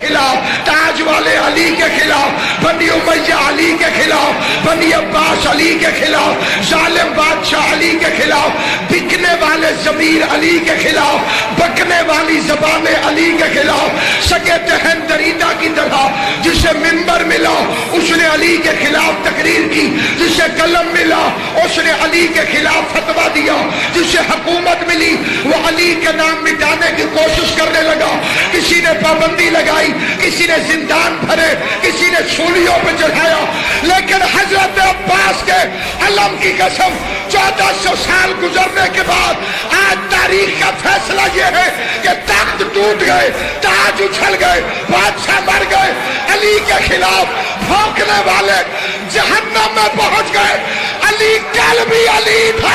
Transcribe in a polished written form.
خلاف، تاج والے علی کے خلاف، بنی امیہ علی کے خلاف، بنی عباس علی کے خلاف، ظالم بادشاہ علی کے خلاف، بکنے والے ضمیر علی کے خلاف، بکنے والی زبانیں علی کے خلاف، سگے دہن دریدہ کی طرح جسے منبر ملا اس نے علی کے خلاف تقریر کی، جسے قلم ملا اس نے علی کے خلاف فتویٰ دیا، جسے حکومت ملی وہ علی کے نام مٹانے کی کوشش کرنے لگا، کسی نے پابندی لگائی، کسی نے زندان بھرے، کسی نے سولیوں پہ چڑھایا، لیکن حضرت عباس کے علم کی قسم 1400 سال گزرنے کے بعد آج تاریخ کا فیصلہ یہ ہے کہ تخت ٹوٹ گئے، تاج اچھل گئے، بادشاہ مر گئے، علی کے خلاف بھونکنے والے جہنم میں پہنچ گئے، علی کل بھی علی تھا۔